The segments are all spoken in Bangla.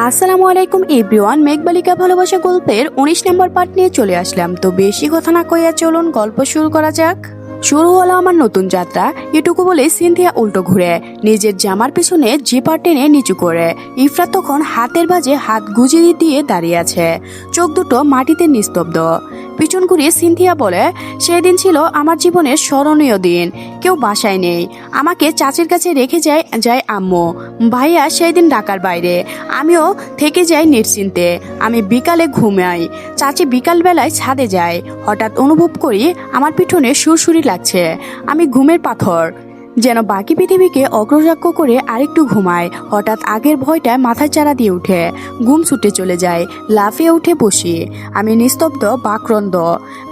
আসসালামু আলাইকুম এভরিওয়ান, মেঘবালিকা ভালোবাসা গল্পের 19 নম্বর পার্ট নিয়ে চলে আসলাম। তো বেশি কথা না কইয়া চলুন গল্প শুরু করা যাক। শুরু হলো আমার নতুন যাত্রা। এটুকু বলে সিনথিয়া উল্টো ঘুরে নিজের জামার পিছনে জিপার টেনে নিচু করে। ইফরাত তখন হাতের বাজে হাত গুজিয়ে দিয়ে দাঁড়িয়ে আছে, চোখ দুটো মাটিতে নিস্তব্ধ। পিছন ঘুরিয়ে সিনথিয়া বলে, সেদিন ছিল আমার জীবনের স্মরণীয় দিন। কেউ বাসায় নেই, আমাকে চাচির কাছে রেখে যায় আম্মু। ভাইয়া সেই দিন ঢাকার বাইরে, আমিও থেকে যাই নিশ্চিন্তে। আমি বিকালে ঘুমাই, চাচি বিকালবেলায় ছাদে যায়। হঠাৎ অনুভব করি আমার পিছনে সুরসুরি লাগছে। আমি ঘুমের পাথর, যেন বাকি পৃথিবীকে অগ্রযাক্য করে আরেকটু ঘুমায়। হঠাৎ আগের ভয়টা মাথায় চাড়া দিয়ে উঠে, ঘুম ছুটে চলে যায়। লাফিয়ে উঠে বসি, আমি নিস্তব্ধ বাকরন্দ।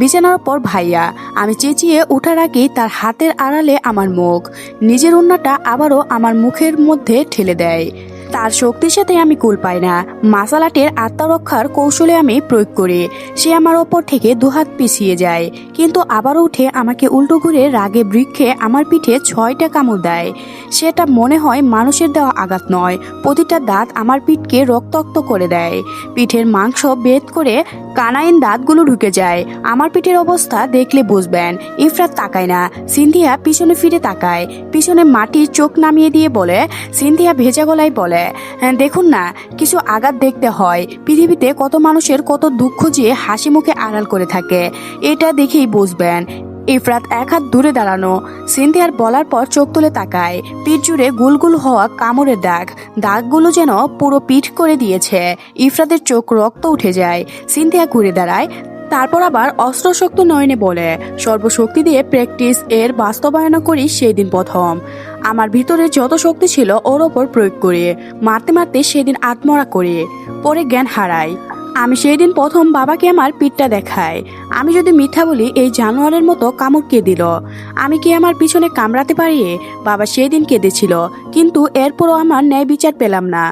বিছানার পর ভাইয়া। আমি চেঁচিয়ে ওঠার আগেই তার হাতের আড়ালে আমার মুখ, নিজের ওড়নাটা আবারও আমার মুখের মধ্যে ঠেলে দেয়। তার শক্তির সাথে আমি কুল পাই না। মাসালাটের আত্মরক্ষার কৌশলে আমি প্রয়োগ করি। সে আমার ওপর থেকে দুহাত পিছিয়ে যায়, কিন্তু আবারও উঠে আমাকে উল্টো ঘুরে রাগে বৃক্ষে আমার পিঠে 6টা কামড় দেয়। সেটা মনে হয় মানুষের দেওয়া আঘাত নয়, প্রতিটা দাঁত আমার পিঠকে রক্তাক্ত করে দেয়। পিঠের মাংস বেদ করে কানাইন দাঁতগুলো ঢুকে যায়। আমার পিঠের অবস্থা দেখলে বুঝবেন। ইফরাত তাকায় না, সিনথিয়া পিছনে ফিরে তাকায়। পিছনে মাটির চোখ নামিয়ে দিয়ে বলে, সিনথিয়া ভেজা গলায় বলে, দেখুন না, কিছু আঘাত দেখতে হয়। পৃথিবীতে কত মানুষের কত দুঃখ যে হাসি মুখে আড়াল করে থাকে, এটা দেখেই বুঝবেন। ইফরাত এক হাত দূরে দাঁড়ানো। সিনথিয়ার বলার পর চোখ তুলে তাকায়। পিঠ জুড়ে গুলগুল হওয়া কামড়ের দাগগুলো যেন পুরো পিঠ করে দিয়েছে। ইফরাতের চোখ রক্ত উঠে যায়। সিনথিয়া ঘুরে দাঁড়ায়, তারপর আবার অস্ত্রশক্ত নয়নে বলে, সর্বশক্তি দিয়ে প্র্যাকটিস এর বাস্তবায়ন করি সেই দিন প্রথম। আমার ভিতরে যত শক্তি ছিল ওর ওপর প্রয়োগ করে মারতে মারতে সেদিন আত্মরা করে পরে জ্ঞান হারাই। আমি সেই দিন প্রথম বাবাকে আমার পিঠটা দেখাই। আমি যদি মিথ্যা বলি, এই জানোয়ারের মতো কামড় কে দিল? আমি কি আমার পিছনে কামড়াতে পারি? বাবা সেই দিন কেঁদেছিল, কিন্তু এরপরও আমার ন্যায় বিচার পেলাম না।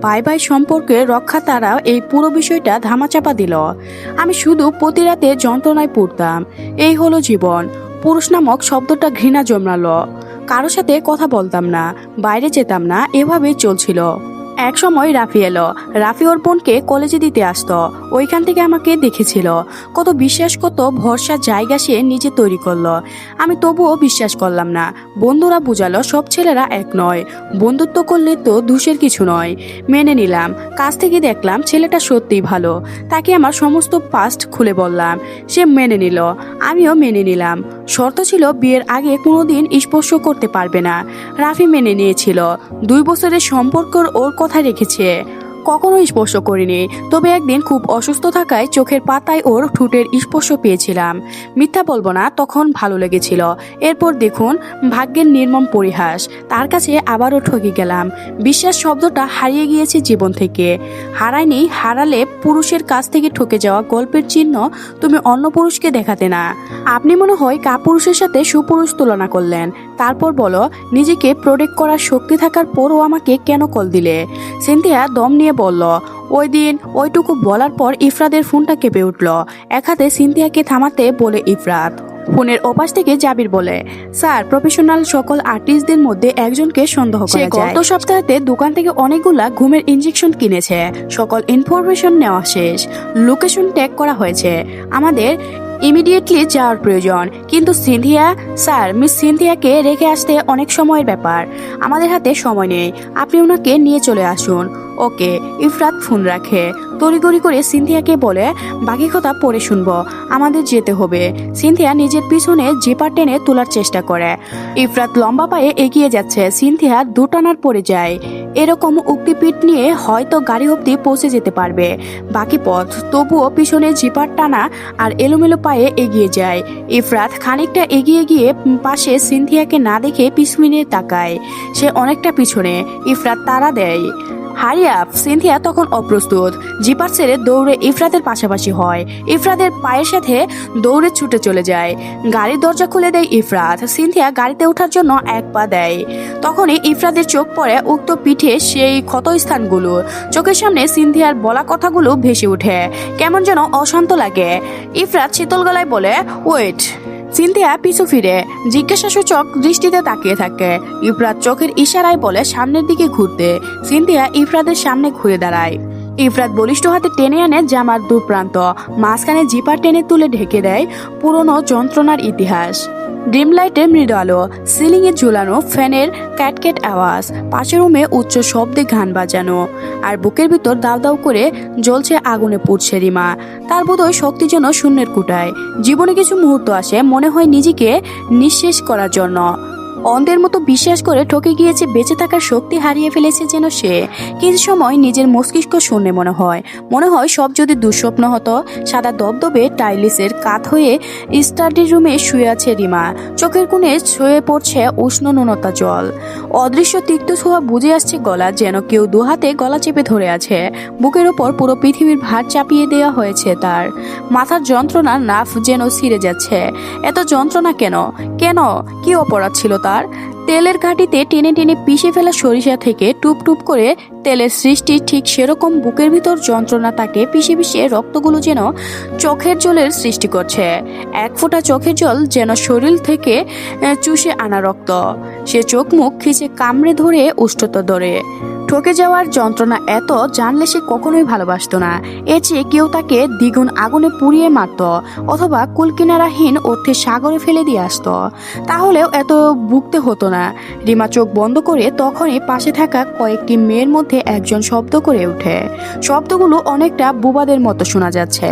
ভাই ভাই সম্পর্কে রক্ষা তারা এই পুরো বিষয়টা ধামাচাপা দিল। আমি শুধু প্রতি রাতে যন্ত্রণায় পড়তাম। এই হলো জীবন। পুরুষ নামক শব্দটা ঘৃণা জন্মালো। কারোর সাথে কথা বলতাম না, বাইরে যেতাম না, এভাবেই চলছিল। এক সময় রাফি এলো। রাফি ওর বোনকে কলেজে দিতে আসতো। ওইখান থেকে আমাকে দেখেছিল। কত বিশ্বাস, কত ভরসার জায়গা সে নিজে তৈরি করলো। আমি তবুও বিশ্বাস করলাম না। বন্ধুরা বুঝালো সব ছেলেরা এক নয়, বন্ধুত্ব করলে তো দোষের কিছু নয়। মেনে নিলাম। কাছ থেকে দেখলাম ছেলেটা সত্যিই ভালো। তাকে আমার সমস্ত পাস্ট খুলে বললাম। সে মেনে নিল, আমিও মেনে নিলাম। শর্ত ছিল বিয়ের আগে কোনোদিন স্পর্শ করতে পারবে না। রাফি মেনে নিয়েছিল। 2 বছরের সম্পর্ক ওর কথা রেখেছে। কখনো স্পর্শ করিনি, তবে একদিন খুব অসুস্থ থাকায় চোখের পাতায় ওর ঠোঁটের স্পর্শ পেয়েছিলাম। মিথ্যা বলবো না, তখন ভালো লেগেছিল। এরপর দেখুন ভাগ্যের নির্মম পরিহাস, তার কাছে আবারও ঠকে গেলাম। বিশ্বাস শব্দটা হারিয়ে গিয়েছে জীবন থেকে। হারায়নি, হারালে পুরুষের কাছ থেকে ঠকে যাওয়া গল্পের চিহ্ন তুমি অন্য পুরুষকে দেখাতে না। আপনি মনে হয় কাপুরুষের সাথে সুপুরুষ তুলনা করলেন। তারপর বলো, নিজেকে প্রোটেক্ট করার শক্তি থাকার পরও আমাকে কেন কল দিলে? সিনথিয়া দম নিয়ে বলল, ওই দিন। ওইটুকু বলার পর ইফরাতের ফোনটা কেঁপে উঠল। এক হাতে সিনথিয়াকে থামাতে বলে ইফরাত। ফোনের ওপাশ থেকে জাবির বলে, স্যার, প্রফেশনাল সকল আর্টিস্টদের মধ্যে একজনকে সন্দেহ করা যায়। গত সপ্তাহেতে দোকান থেকে অনেকগুলা ঘুমের ইনজেকশন কিনেছে। সকল ইনফরমেশন নেওয়া শেষ, লোকেশন ট্যাগ করা হয়েছে। আমাদের ইমিডিয়েটলি যাওয়ার প্রয়োজন। কিন্তু সিনথিয়া, স্যার, মিস সিনথিয়াকে রেখে আসতে অনেক সময়ের ব্যাপার। আমাদের হাতে সময় নেই, আপনি ওনাকে নিয়ে চলে আসুন। ওকে। ইফরাত ফোন রাখে। তড়িঘড়ি করে সিনথিয়াকে বলে, বাকি কথা পরে শুনবো, আমাদের যেতে হবে। সিনথিয়া নিজের পিছনে জিপার টেনে তোলার চেষ্টা করে। ইফরাত লম্বা পায়ে এগিয়ে যাচ্ছে। সিনথিয়া দুটানার পড়ে যায়। এরকম উক্তিপিঠ নিয়ে হয়তো গাড়ি অব্দি পৌঁছে যেতে পারবে, বাকি পথ। তবুও পিছনে জিপার টানা আর এলোমেলো পায়ে এগিয়ে যায়। ইফরাত খানিকটা এগিয়ে গিয়ে পাশে সিনথিয়াকে না দেখে পিছনে তাকায়। সে অনেকটা পিছনে। ইফরাত তাড়া দেয়, হারি আপ। সিনথিয়া তখন অপ্রস্তুত। জিপার ছেড়ে দৌড়ে ইফরাতের পাশাপাশি হয়। ইফরাতের পায়ের সাথে দৌড়ে ছুটে চলে যায়। গাড়ির দরজা খুলে দেয় ইফরাত। সিনথিয়া গাড়িতে ওঠার জন্য এক পা দেয়। তখনই ইফরাতের চোখ পড়ে উক্ত পিঠে সেই ক্ষতস্থানগুলো। চোখের সামনে সিনথিয়ার বলা কথাগুলো ভেসে ওঠে। কেমন যেন অশান্ত লাগে। ইফরাত শীতল গলায় বলে, ওয়েট। সিনথিয়া পিছু ফিরে জিজ্ঞাসাসূচক দৃষ্টিতে তাকিয়ে থাকে। ইফরাত চোখের ইশারায় বলে সামনের দিকে ঘুরতে। সিনথিয়া ইফরাতের সামনে ঘুরে দাঁড়ায়। ইফরাত বলিষ্ঠ হাতে টেনে আনে জামার দু প্রান্ত, মাঝখানে জিপার টেনে তুলে ঢেকে দেয় পুরনো যন্ত্রণার ইতিহাস। ড্রিম লাইটের মৃদু আলো, সিলিং এ ঝুলানো ফ্যানের ক্যাটক্যাট আওয়াজ, পাশের রুমে উচ্চ শব্দে গান বাজানো, আর বুকের ভিতর দাউ দাউ করে জ্বলছে আগুনে পুড়ছে রিমা। তার বোধহয় শক্তি যেন শূন্যের কুটায়। জীবনে কিছু মুহূর্ত আসে মনে হয় নিজেকে নিঃশেষ করার জন্য। অন্ধের মতো বিশ্বাস করে ঠকে গিয়েছে, বেঁচে থাকার শক্তি হারিয়ে ফেলেছে যেন সে। কিছু সময় নিজের মস্তিষ্ক শূন্য মনে হয় সব যদি দুঃস্বপ্ন হতো। সাদা দবদবে টাইলিসের কাত হয়ে স্টাডি রুমে শুয়ে আছে রিমা। চোখের কোণে ছুঁয়ে পড়ছে উষ্ণ নুনতা জল। অদৃশ্য তিক্ত ছোঁয়া বুঝে আসছে গলা, যেন কেউ দু হাতে গলা চেপে ধরে আছে। বুকের ওপর পুরো পৃথিবীর ভার চাপিয়ে দেওয়া হয়েছে তার। মাথার যন্ত্রণা নাফ যেন ছিঁড়ে যাচ্ছে। এত যন্ত্রণা কেন? কেন? কি অপরাধ ছিল তার? তেলের ঘাটিতে টেনে টেনে পিষে ফেলা সরিষা থেকে টুপ টুপ করে তেলের সৃষ্টি, ঠিক সেরকম বুকের ভিতর যন্ত্রণা তাকে পিষে পিষে রক্তগুলো যেন চোখের জলের সৃষ্টি করছে। এক ফোঁটা চোখের জল যেন শরীর থেকে চুষে আনা রক্ত। সে চোখ মুখ খিচে কামড়ে ধরে উষ্ঠতা ধরে। ঠকে যাওয়ার যন্ত্রণা এত, জানলে সে কখনোই ভালোবাসতো না। এর চেয়ে কেউ তাকে দ্বিগুণ আগুনে পুড়িয়ে মারত, অথবা কুলকিনারাহীন অর্থে সাগরে ফেলে দিয়ে আসতো, তাহলেও এত ভুগতে হতো না। রিমা চোখ বন্ধ করে তখনই পাশে থাকা কয়েকটি মেয়ের মধ্যে একজন শব্দ করে ওঠে। শব্দগুলো অনেকটা বুবাদের মতো শোনা যাচ্ছে।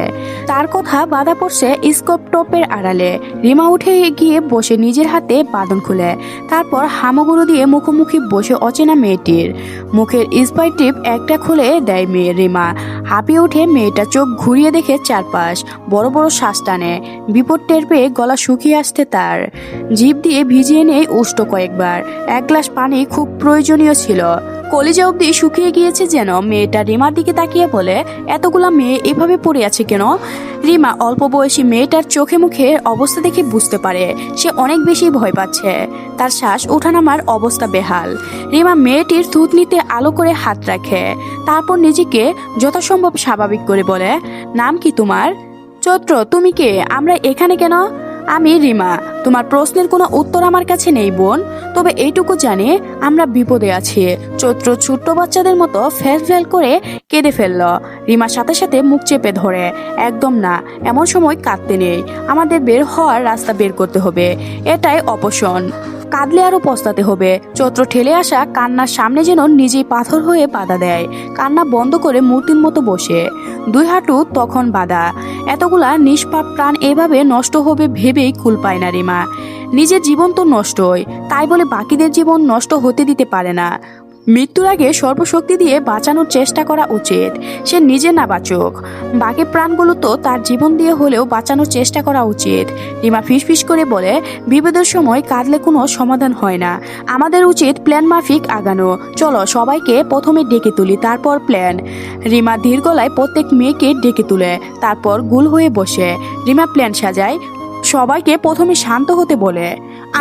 তার কথা বাধা পড়ছে স্কোপ টপের আড়ালে। রিমা উঠে গিয়ে বসে নিজের হাতে বাঁধন খুলে, তারপর হামাগুড়ো দিয়ে মুখোমুখি বসে অচেনা মেয়েটির। মুখের স্পাই টিপ একটা খুলে দেয় মেয়ে। রিমা হাঁপিয়ে উঠে মেয়েটা চোখ ঘুরিয়ে দেখে চারপাশ, বড় বড় শ্বাস টানে। বিপদ টের পেয়ে গলা শুকিয়ে আসতে তার। জিভ দিয়ে ভিজিয়ে নেয় উষ্ণ কয়েকবার। এক গ্লাস পানি খুব প্রয়োজনীয় ছিল। কলিজা অব্দি শুকিয়ে গিয়েছে যেন। মেয়েটা রিমার দিকে তাকিয়ে বলে, এতগুলা মেয়ে এভাবে পড়ে আছে কেন? রিমা অল্প বয়সী মেয়েটার চোখে মুখে অবস্থা দেখে বুঝতে পারে সে অনেক বেশি ভয় পাচ্ছে। তার শ্বাস ওঠানামার অবস্থা বেহাল। রিমা মেয়েটির থুতনিতে আলো করে হাত রাখে, তারপর নিজেকে যথাসম্ভব স্বাভাবিক করে বলে, নাম কি তোমার? চৈত্র। তুমি কে? আমরা এখানে কেন? আমি রিমা। তোমার প্রশ্নের কোনো উত্তর আমার কাছে নেই বোন, তবে এইটুকু জানি আমরা বিপদে আছি। চৈত্র ছোট্ট বাচ্চাদের মতো ফ্যাল ফ্যাল করে কেঁদে ফেলল। রিমার সাথে সাথে মুখ চেপে ধরে, একদম না, এমন সময় কাঁদতে নেই। আমাদের বের হওয়ার রাস্তা বের করতে হবে, এটাই অপশন। কাঁদলে আরো পস্তাতে হবে। চৈত্র ঠেলে আসা কান্নার সামনে যেন নিজেই পাথর হয়ে বাধা দেয়। কান্না বন্ধ করে মূর্তির মতো বসে, দুই হাঁটু তখন বাঁধা। এতগুলা নিষ্পাপ প্রাণ এভাবে নষ্ট হবে ভেবেই কুল পায় না রিমা। নিজের জীবন তো নষ্টই, তাই বলে বাকিদের জীবন নষ্ট হতে দিতে পারে না। মৃত্যুর আগে সর্বশক্তি দিয়ে বাঁচানোর চেষ্টা করা উচিত। সে নিজে না বাঁচুক, বাকি প্রাণগুলো তো তার জীবন দিয়ে হলেও বাঁচানোর চেষ্টা করা উচিত। রিমা ফিসফিস করে বলে, বিপদের সময় কাঁদলে কোনো সমাধান হয় না। আমাদের উচিত প্ল্যান মাফিক আগানো। চলো সবাইকে প্রথমে ডেকে তুলি, তারপর প্ল্যান। রিমা ধীর গলায় প্রত্যেক মেয়েকে ডেকে তুলে, তারপর গোল হয়ে বসে রিমা প্ল্যান সাজায়। সবাইকে প্রথমে শান্ত হতে বলে।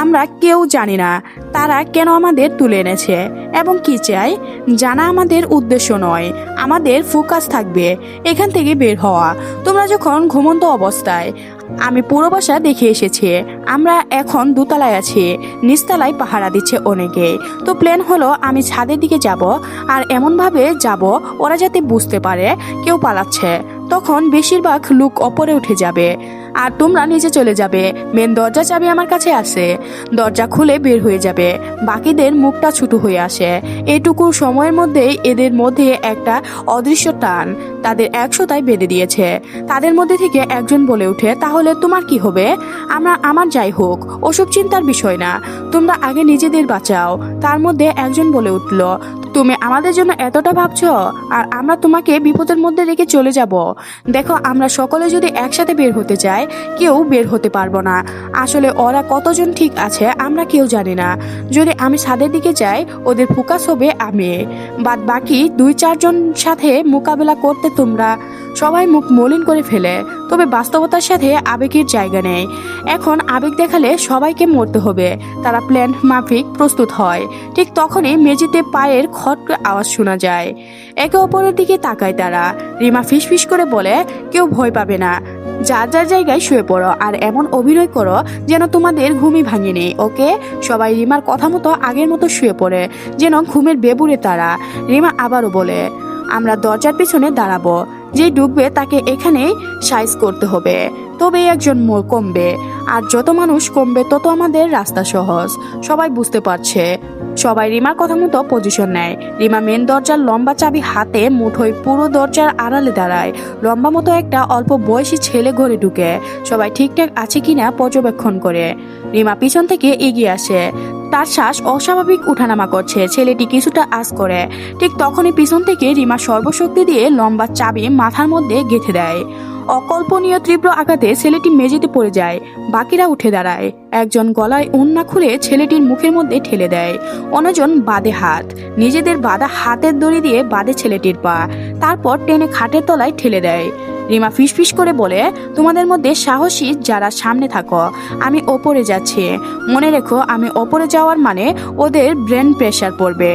আমরা কেউ জানি না তারা কেন আমাদের তুলে এনেছে এবং কি চাই, জানা আমাদের উদ্দেশ্য নয়। আমাদের ফোকাস থাকবে এখান থেকে বের হওয়া। তোমরা যখন ঘুমন্ত অবস্থায়, আমি পুরো বাসা দেখে এসেছি। আমরা এখন দোতলায় আছি, নিচতলায় পাহারা দিচ্ছে অনেকে। তো প্ল্যান হলো আমি ছাদের দিকে যাব, আর এমনভাবে যাব ওরা যাতে বুঝতে পারে কেউ পালাচ্ছে। তখন বেশিরভাগ লোক ওপরে উঠে যাবে, আর তোমরা নিচে চলে যাবে। মেন দরজা চাবি আমার কাছে আছে, দরজা খুলে বের হয়ে যাবে। বাকিদের মুখটা ছোটো হয়ে আসে। এটুকু সময়ের মধ্যেই এদের মধ্যে একটা অদৃশ্য টান তাদের একশোটায় বেঁধে দিয়েছে। তাদের মধ্যে থেকে একজন বলে ওঠে, তাহলে তোমার কি হবে? আমার যাই হোক, ওসব চিন্তার বিষয় না, তোমরা আগে নিজেদের বাঁচাও। তার মধ্যে একজন বলে উঠল, তুমি আমাদের জন্য এতটা ভাবছো, আর আমরা তোমাকে বিপদের মধ্যে রেখে চলে যাব? দেখো, আমরা সকলে যদি একসাথে বের হতে চাই, কেউ বের হতে পারবো না। আসলে ওরা কতজন ঠিক আছে আমরা কেউ জানি না। যদি আমি ছাদের দিকে যাই, ওদের ফোকাস হবে আমি, বাদ বাকি 2-4 জন সাথে মোকাবেলা করতে তোমরা সবাই মুখ মলিন করে ফেলে। তবে বাস্তবতার সাথে আবেগের জায়গা নেই। এখন আবেগ দেখালে সবাইকে মরতে হবে। তারা প্ল্যান মাফিক প্রস্তুত হয়। ঠিক তখনই মেঝেতে পায়ের খট আওয়াজ শোনা যায়। একে অপরের দিকে তাকায় তারা। রিমা ফিসফিস করে বলে, কেউ ভয় পাবে না, যার যার জায়গায় শুয়ে পড়ো আর এমন অভিনয় করো যেন তোমাদের ঘুমই ভাঙেনি, ওকে? সবাই রিমার কথা মতো আগের মতো শুয়ে পড়ে, যেন ঘুমের বেবুরে তারা। রিমা আবারও বলে, আমরা দরজার পিছনে দাঁড়াবো, যে ঢুকবে তাকে এখানেই সাইজ করতে হবে, তবেই একজন কমবে। আর যত মানুষ কমবে তত আমাদের রাস্তা সহজ। সবাই বুঝতে পারছে। সবাই রিমার কথা মতো পজিশন নেয়। রিমা মেন দরজার লম্বা চাবি হাতে মুঠোয় পুরো দরজার আড়ালে দাঁড়ায়। লম্বা মতো একটা অল্প বয়সী ছেলে ঘরে ঢুকে সবাই ঠিকঠাক আছে কিনা পর্যবেক্ষণ করে। রিমা পিছন থেকে এগিয়ে আসে। তার শ্বাস অস্বাভাবিক উঠানামা করছে। ছেলেটি কিছুটা আঁচ করে। ঠিক তখনই পিছন থেকে রিমা সর্বশক্তি দিয়ে লম্বা চাবি মাথার মধ্যে গেঁথে দেয়। অকল্পনীয় তীব্র আঘাতে ছেলেটি মেঝেতে পড়ে যায়। বাকিরা উঠে দাঁড়ায়। একজন গলায় ওড়না খুলে ছেলেটির মুখের মধ্যে ঠেলে দেয়, অন্যজন বাঁধে হাত। নিজেদের বাঁধা হাতের দড়ি দিয়ে বাঁধে ছেলেটির পা, তারপর টেনে খাটের তলায় ঠেলে দেয়। রিমা ফিসফিস করে বলে, তোমাদের মধ্যে সাহসী যারা সামনে থাকো, আমি ওপরে যাচ্ছি। মনে রেখো, আমি ওপরে যাওয়ার মানে ওদের ব্রেন প্রেশার পড়বে।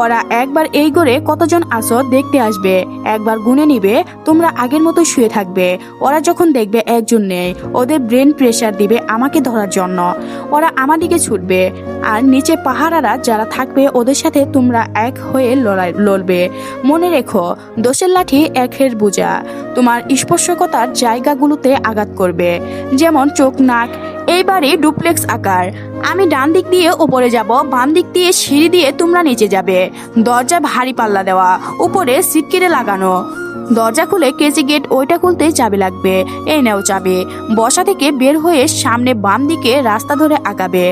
ওরা একবার এই ঘরে কতজন আসো দেখতে আসবে, একবার গুনে নিবে, তোমরা আগের মতো শুয়ে থাকবে। ওরা যখন দেখবে একজন নেই, ওদের ব্রেন প্রেশার দিবে আমাকে ধরার জন্য। ওরা আমার দিকে ছুটবে, আর নিচে পাহারারা যারা থাকবে ওদের সাথে তোমরা এক হয়ে লড়বে। মনে রেখো, দোষের লাঠি একের বোঝা। তোমার স্পর্শকতার জায়গাগুলোতে আঘাত করবে, যেমন চোখ, নাক। এইবারে ডুপ্লেক্স আকার। আমি ডান দিক দিয়ে ওপরে যাব, বাম দিক দিয়ে সিঁড়ি দিয়ে তোমরা নিচে যাবে। দরজা ভারী পাল্লা দেওয়া, উপরে সিটকেটে লাগানো। দরজা খুলে কেজি গেট, ওইটা খুলতে চাবি লাগবে। এই নাও চাবি। বসা থেকে বের হয়ে সামনে বাম দিকে রাস্তা ধরে আগাবে।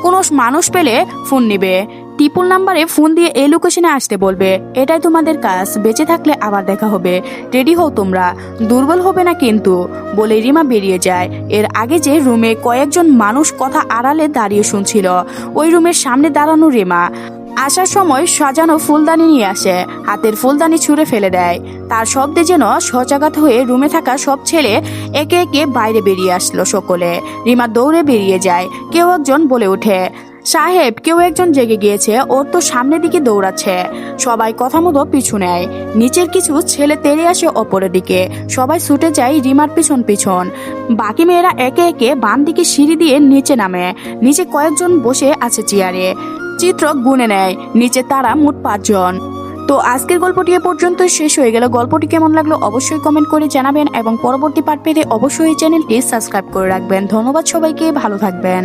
কোনো মানুষ পেলে ফোন নিবে। 3 নাম্বারে ফোন দিয়ে এই লোকেশনে আসতে বলবে। এটাই তোমাদের কাজ। বেঁচে থাকলে আবার দেখা হবে। রেডি হও তোমরা, দুর্বল হবে না কিন্তু, বলে রিমা বেরিয়ে যায়। এর আগে যে রুমে কয়েকজন মানুষ কথা আড়ালে দাঁড়িয়ে শুনছিল, ওই রুমের সামনে দাঁড়ানো রিমা আসার সময় সাজানো ফুলদানি নিয়ে আসে। হাতের ফুলদানি ছুঁড়ে ফেলে দেয়। তার শব্দে যেন সজাগাত হয়ে রুমে থাকা সব ছেলে একে একে বাইরে বেরিয়ে আসলো। সকলে রিমা দৌড়ে বেরিয়ে যায়। কেউ একজন বলে ওঠে, সাহেব, কেউ একজন জেগে গিয়েছে, ওর তো সামনের দিকে দৌড়াচ্ছে। সবাই কথা মতো পিছু নেয়। নিচের কিছু ছেলে তেড়ে আসে অপরের দিকে। সবাই ছুটে যায় রিমার পিছন পিছন। বাকি মেয়েরা একে একে বাম দিকে সিঁড়ি দিয়ে নিচে নামে। নিচে কয়েকজন বসে আছে চেয়ারে। চিত্রক গুনে নেয়, নিচে তারা মোট 5 জন। তো আজকের গল্পটি এ পর্যন্ত শেষ হয়ে গেল। গল্পটি কেমন লাগলো অবশ্যই কমেন্ট করে জানাবেন এবং পরবর্তী পার্ট পেতে অবশ্যই চ্যানেলটি সাবস্ক্রাইব করে রাখবেন। ধন্যবাদ সবাইকে, ভালো থাকবেন।